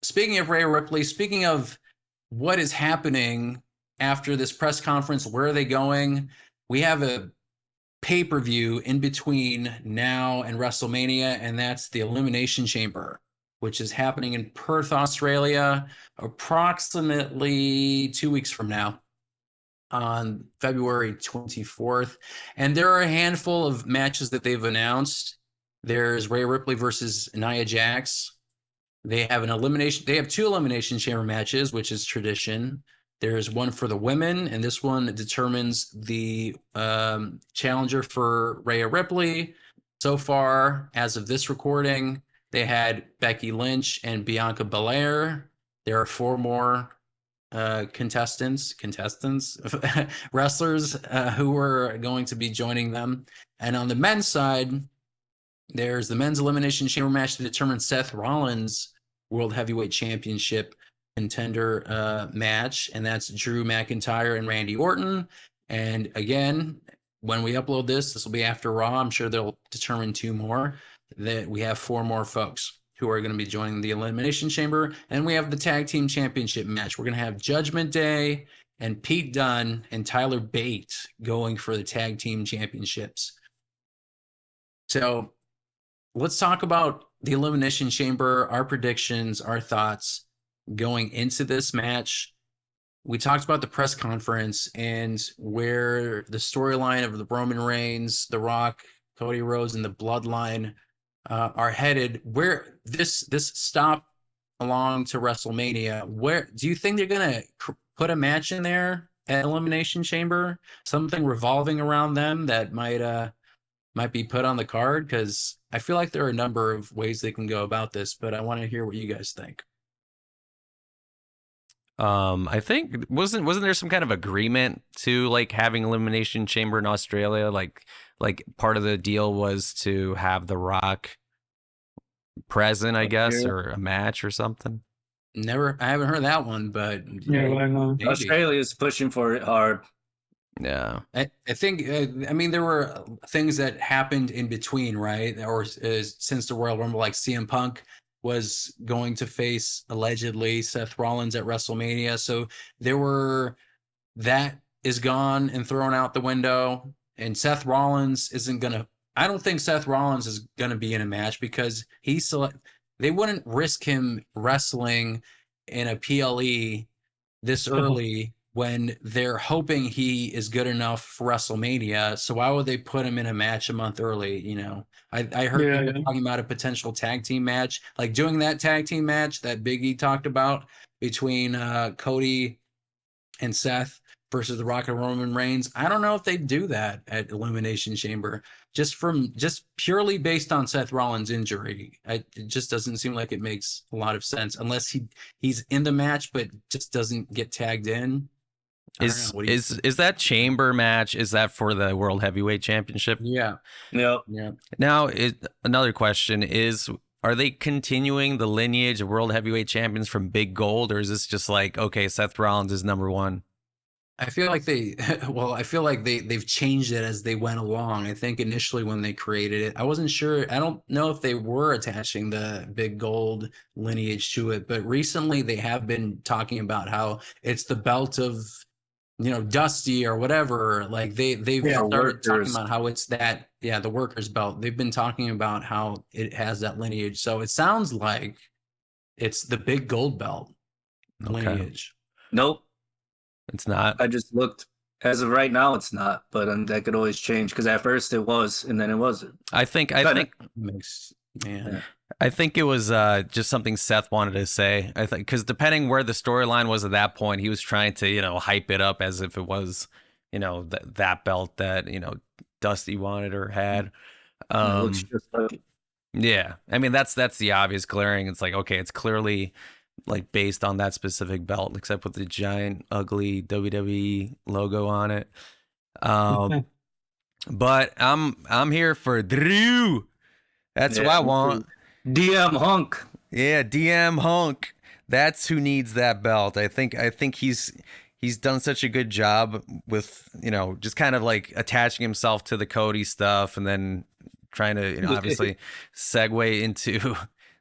speaking of Rhea Ripley, speaking of what is happening after this press conference, where are they going? We have a pay-per-view in between now and WrestleMania, and that's the Elimination Chamber, which is happening in Perth, Australia, approximately 2 weeks from now on February 24th. And there are a handful of matches that they've announced. There's Rhea Ripley versus Nia Jax. They have two Elimination Chamber matches, which is tradition. There's one for the women, and this one determines the challenger for Rhea Ripley. So far, as of this recording, they had Becky Lynch and Bianca Belair. There are 4 more contestants, wrestlers who are going to be joining them. And on the men's side, there's the men's Elimination Chamber match to determine Seth Rollins' World Heavyweight Championship contender match, and that's Drew McIntyre and Randy Orton. And again, when we upload this will be after Raw. I'm sure they'll determine 2 more. That we have 4 more folks who are going to be joining the Elimination Chamber, and we have the Tag Team Championship match. We're going to have Judgment Day and Pete Dunne and Tyler Bate going for the Tag Team Championships. So let's talk about the Elimination Chamber, our predictions, our thoughts going into this match. We talked about the press conference and where the storyline of the Roman Reigns, The Rock, Cody Rhodes, and the Bloodline are headed. Where this stop along to WrestleMania, where do you think they're gonna put a match in there at Elimination Chamber? Something revolving around them that might be put on the card? Because I feel like there are a number of ways they can go about this, but I want to hear what you guys think. I think wasn't there some kind of agreement to like having Elimination Chamber in Australia? Like part of the deal was to have The Rock present, I guess, or a match or something. I haven't heard that one, but yeah, I know. Australia is pushing for it hard. Yeah, I think I mean there were things that happened in between, right? Or since the Royal Rumble, like CM Punk was going to face allegedly Seth Rollins at WrestleMania. So that is gone and thrown out the window. And Seth Rollins I don't think Seth Rollins is going to be in a match because they wouldn't risk him wrestling in a PLE this early when they're hoping he is good enough for WrestleMania. So why would they put him in a match a month early? You know, I heard people talking about a potential tag team match, like doing that tag team match that Big E talked about between Cody and Seth versus The Rock and Roman Reigns. I don't know if they do that at Elimination Chamber, just purely based on Seth Rollins' injury. It just doesn't seem like it makes a lot of sense unless he's in the match but just doesn't get tagged in. Is that chamber match? Is that for the World Heavyweight Championship? Yeah. Yep. Yeah. Now, another question is: are they continuing the lineage of World Heavyweight Champions from Big Gold, or is this just like, okay, Seth Rollins is number 1? I feel like they've changed it as they went along. I think initially when they created it, I wasn't sure. I don't know if they were attaching the Big Gold lineage to it, but recently they have been talking about how it's the belt of, Dusty or whatever. Like they've started talking about how it's that, the workers belt. They've been talking about how it has that lineage. So it sounds like it's the Big Gold belt lineage. Nope. It's not. I just looked. As of right now, it's not. But that could always change because at first it was, and then it wasn't. I think it was just something Seth wanted to say. I think because depending where the storyline was at that point, he was trying to hype it up as if it was that belt that Dusty wanted or had. It looks just like it. Yeah, I mean that's the obvious glaring. It's like, okay, it's clearly like based on that specific belt, except with the giant ugly WWE logo on it. But I'm here for Drew. That's what I want. DM Hunk. Yeah, DM Hunk. That's who needs that belt. I think he's done such a good job with, just kind of like attaching himself to the Cody stuff and then trying to, obviously segue into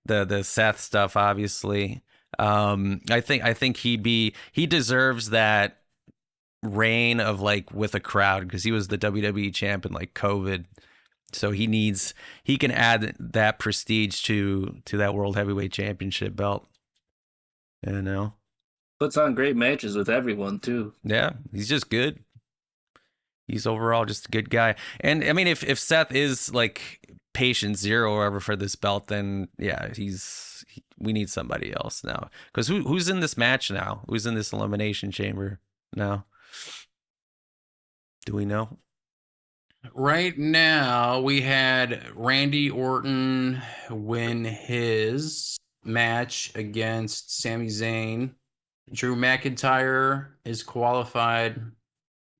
the Seth stuff, obviously. I think he deserves that reign of like with a crowd because he was the WWE champ in like COVID. So he can add that prestige to that World Heavyweight Championship belt. You know? Puts on great matches with everyone too. Yeah, he's just good. He's overall just a good guy. And I mean, if Seth is like patient zero or whatever for this belt, then yeah, we need somebody else now. Because who's in this match now? Who's in this Elimination Chamber now? Do we know? Right now, we had Randy Orton win his match against Sami Zayn. Drew McIntyre is qualified.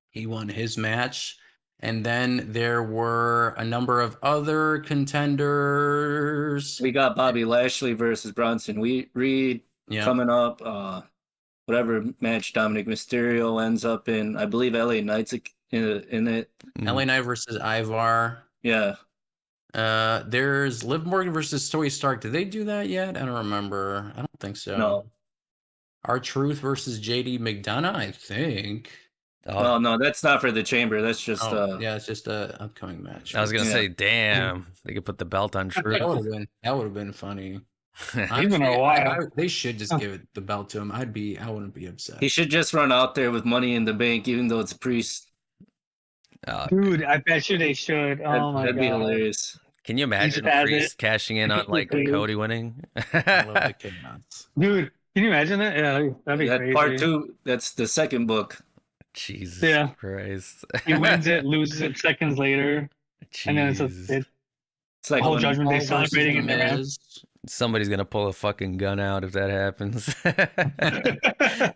He won his match. And then there were a number of other contenders. We got Bobby Lashley versus Bronson Reed coming up. Whatever match Dominic Mysterio ends up in, I believe LA Knight's in it. LA Knight versus Ivar. Yeah. There's Liv Morgan versus Tony Stark. Did they do that yet? I don't remember. I don't think so. No. R-Truth versus JD McDonough, I think. Oh no, that's not for the chamber. That's just yeah, it's just a upcoming match. I was gonna say, damn, they could put the belt on Truth. That would have been funny. He's been a while. They should just give the belt to him. I wouldn't be upset. He should just run out there with Money in the Bank, even though it's Priest. Dude, I bet you they should. Oh my That'd god, be hilarious. Can you imagine Priest cashing in on like Cody winning? I love the kid nuts. Dude, can you imagine that? Yeah, that'd be crazy. Part 2. That's the second book. Jesus Christ. He wins it, loses it seconds later, and then it's like whole Judgment Day celebrating in there. Somebody's gonna pull a fucking gun out if that happens.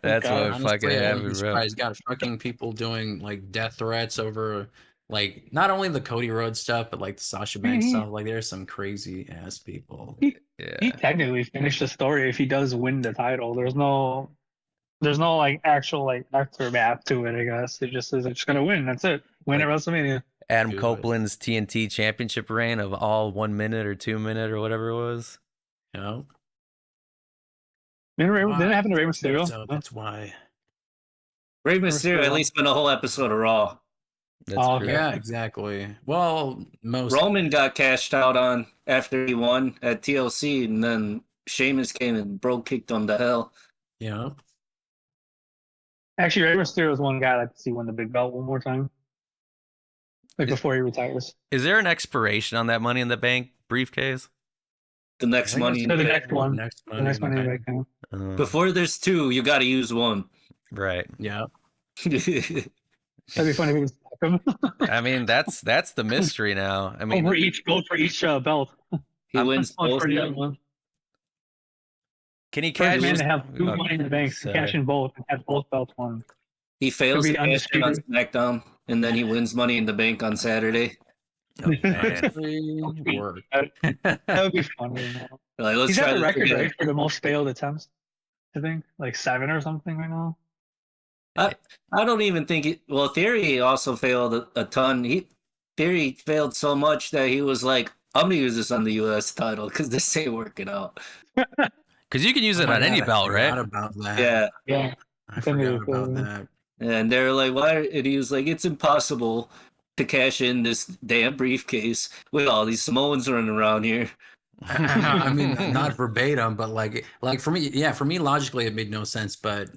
That's what fucking happened, bro. He's got fucking people doing like death threats over like not only the Cody Rhodes stuff, but like the Sasha Banks stuff. Like there's some crazy ass people. He technically finished the story if he does win the title. There's no like actual like aftermath to it. I guess it just is. It's gonna win. That's it. Win at WrestleMania. Adam Copeland's TNT Championship reign of all 1 minute or 2 minute or whatever it was. You know? Didn't it happen to Rey Mysterio? So that's why. Rey Mysterio at least been a whole episode of Raw. Yeah, exactly. Well, Roman got cashed out on after he won at TLC, and then Sheamus came and kicked him to hell. Yeah. Actually, Rey Mysterio is one guy I'd like to see win the big belt one more time. Like before he retires. Is there an expiration on that Money in the Bank briefcase? The next money. The next one. The next money in the Bank. Before there's 2, you got to use 1. Right. Yeah. That'd be funny if he was him. I mean, that's the mystery now. I mean, go for each belt. He wins both. Can he cash? Man to have 2 Money in the Bank, cash in both, and have both belts won. He fails to cash in on SmackDown, and then he wins Money in the Bank on Saturday. Oh, man. That would be funny. Like, let's He's try got the record again. right for the most failed attempts. I think like 7 or something right now. I don't even think it. Well, Theory also failed a ton. Theory failed so much that he was like, "I'm gonna use this on the U.S. title because this ain't working out." Because you can use it on any belt, right? About that. Yeah. I forgot about that. And they're like, "Why?" And he was like, "It's impossible to cash in this damn briefcase with all these Samoans running around here." I mean, not verbatim, but like for me, logically, it made no sense. But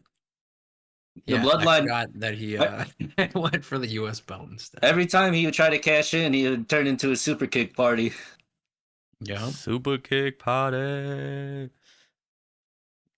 the Bloodline I forgot that he went for the U.S. belt instead. Every time he would try to cash in, he would turn into a super kick party. Yeah, super kick party.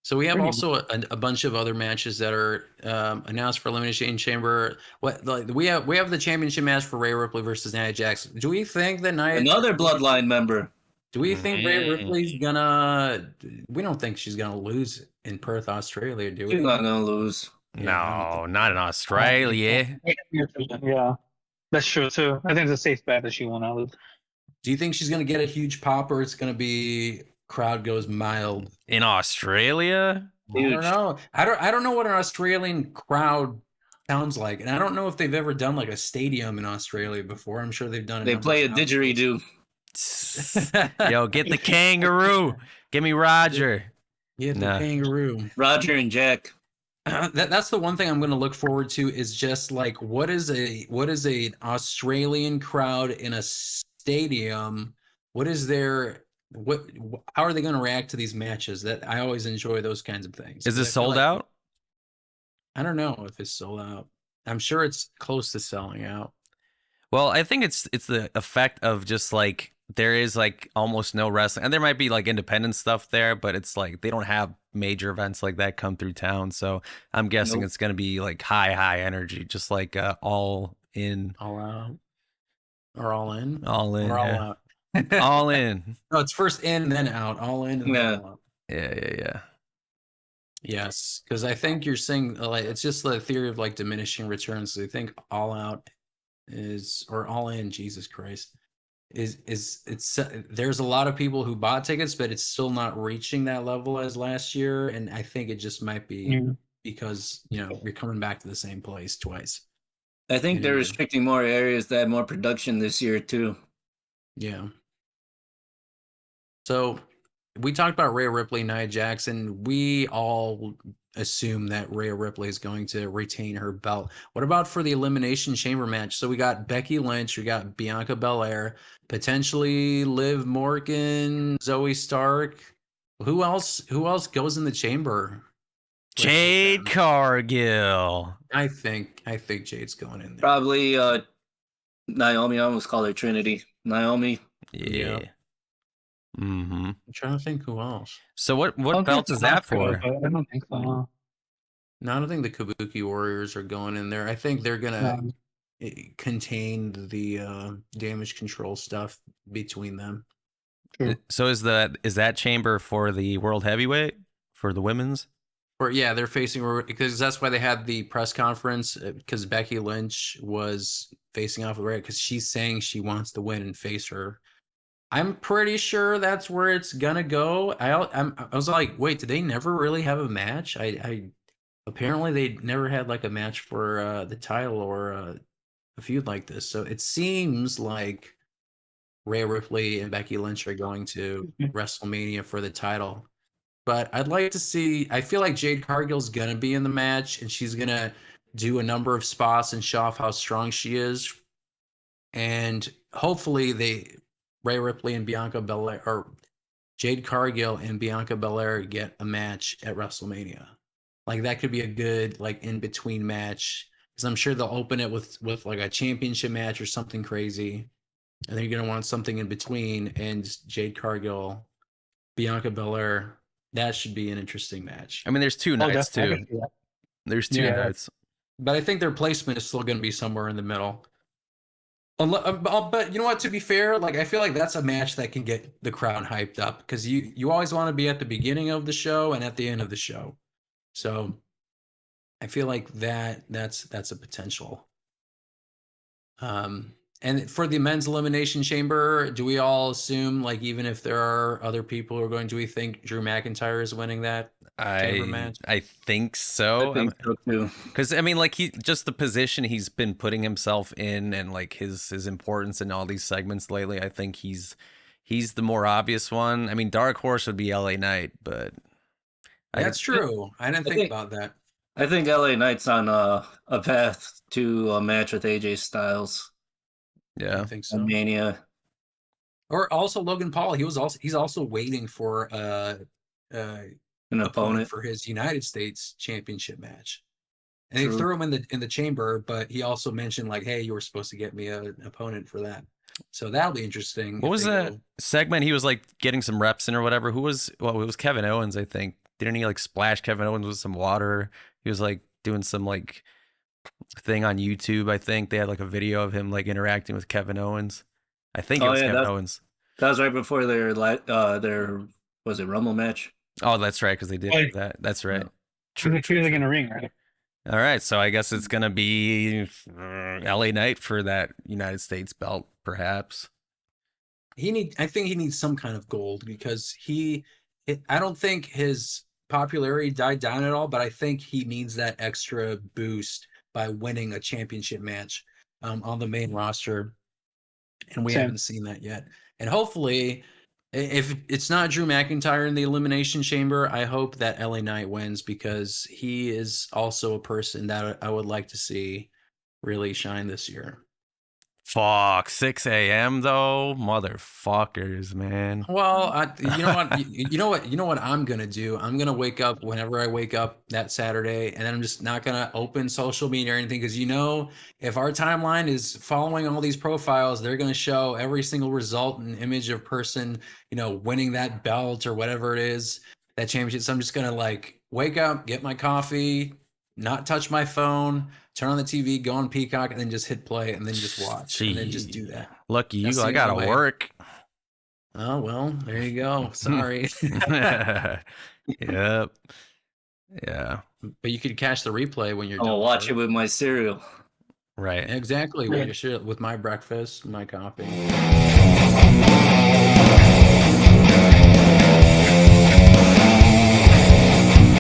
So we have also a bunch of other matches that are announced for Elimination Chamber. We have the championship match for Rhea Ripley versus Nia Jax. Do we think that another Bloodline member? Do we think Rhea Ripley's gonna? We don't think she's gonna lose in Perth, Australia, do we? She's not gonna lose. No, not in Australia. Yeah, that's true too. I think it's a safe bet that she won't lose. Do you think she's gonna get a huge pop, or it's gonna be crowd goes mild in Australia? I don't know. I don't know what an Australian crowd sounds like, and I don't know if they've ever done like a stadium in Australia before. I'm sure they've done it. They play a didgeridoo. Yo, get the kangaroo. Give me Roger. Yeah, the Nah. kangaroo. Roger and Jack. That's the one thing I'm going to look forward to is just like what is a Australian crowd in a stadium? What is their how are they going to react to these matches? That I always enjoy those kinds of things. Is 'Cause I it feel sold like- out? I don't know if it's sold out. I'm sure it's close to selling out. Well, I think it's the effect of just like there is like almost no wrestling, and there might be like independent stuff there, but it's like they don't have major events like that come through town. So I'm guessing Nope. it's gonna be like high energy, just like all in, All out or all in? all in, Or all yeah. out. All in. No, it's first in, then out. All in and Yeah. then all out. Yeah. Yes, because I think you're saying like it's just the theory of like diminishing returns. I think all out is or all in. Jesus Christ, is it's there's a lot of people who bought tickets, but it's still not reaching that level as last year. And I think it just might be Yeah. because you're coming back to the same place twice. I think they're Anyway. restricting more areas that have more production this year too. Yeah. So we talked about Rhea Ripley, Nia Jax, and we all assume that Rhea Ripley is going to retain her belt. What about for the Elimination Chamber match? So we got Becky Lynch, we got Bianca Belair, potentially Liv Morgan, Zoe Stark. Who else goes in the chamber? Jade Cargill. I think Jade's going in there. Probably Naomi. I almost call her Trinity. Naomi. Yeah. Mm-hmm. I'm trying to think who else. So what I'll belt give is that Sasuke, for? but I don't think so. No, I don't think the Kabuki Warriors are going in there. I think they're gonna contain the damage control stuff between them. True. So is that chamber for the world heavyweight for the women's? Or yeah, they're facing because that's why they had the press conference because Becky Lynch was facing off with Rhea because she's saying she wants to win and face her. I'm pretty sure that's where it's gonna go. I was like, wait, did they never really have a match? I apparently they never had like a match for the title or a feud like this. So it seems like Rhea Ripley and Becky Lynch are going to WrestleMania for the title. But I'd like to see. I feel like Jade Cargill's gonna be in the match, and she's gonna do a number of spots and show off how strong she is. And hopefully, Rhea Ripley and Bianca Belair, or Jade Cargill and Bianca Belair, get a match at WrestleMania. Like that could be a good like in between match because I'm sure they'll open it with like a championship match or something crazy, and then you're gonna want something in between. And Jade Cargill, Bianca Belair. That should be an interesting match. I mean, there's two nights definitely. too. There's two Yeah. nights. But I think their placement is still going to be somewhere in the middle. But you know what? To be fair, like I feel like that's a match that can get the crowd hyped up because you always want to be at the beginning of the show and at the end of the show. So I feel like that's a potential. And for the men's elimination chamber, do we all assume like even if there are other people who are going, do we think Drew McIntyre is winning that chamber match? I think so. I think so too. Because I mean, like just the position he's been putting himself in, and like his importance in all these segments lately. I think he's the more obvious one. I mean, Dark Horse would be LA Knight, but That's true. I didn't think about that. I think LA Knight's on a path to a match with AJ Styles. yeah, I think so. Mania. Or also Logan Paul. He's also waiting for An opponent. for his United States Championship match. And True. they threw him in the chamber, but he also mentioned like, "Hey, you were supposed to get me an opponent for that." So that'll be interesting. What if was they that go- segment? He was like getting some reps in or whatever. Who was? Well, it was Kevin Owens, I think. Didn't he like splash Kevin Owens with some water? He was like doing some like thing on YouTube. I think they had like a video of him like interacting with Kevin Owens. I think it Oh, was yeah, Kevin Owens. That was right before their was it Rumble match? Oh, that's right, because they did Like- that. That's right. She's like in a ring, right? All right, so I guess it's gonna be LA Knight for that United States belt, perhaps. I think he needs some kind of gold because I don't think his popularity died down at all, but I think he needs that extra boost by winning a championship match on the main roster. And we Same. haven't seen that yet. And hopefully If it's not Drew McIntyre in the Elimination Chamber, I hope that LA Knight wins because he is also a person that I would like to see really shine this year. Fuck, 6 a.m. though, motherfuckers, man. Well, you know what, you know what I'm gonna do. I'm gonna wake up whenever I wake up that Saturday, and then I'm just not gonna open social media or anything because if our timeline is following all these profiles, they're gonna show every single result and image of person, winning that belt or whatever it is, that championship. So I'm just gonna like wake up, get my coffee, not touch my phone, turn on the TV, go on Peacock, and then just hit play and then just watch and then just do that. Lucky you, That's the I gotta only way. work. Oh, well, there you go. Sorry. Yep. Yeah. But you could catch the replay when you're I'll done. watch it with my cereal. Right. Exactly. With my breakfast, my coffee.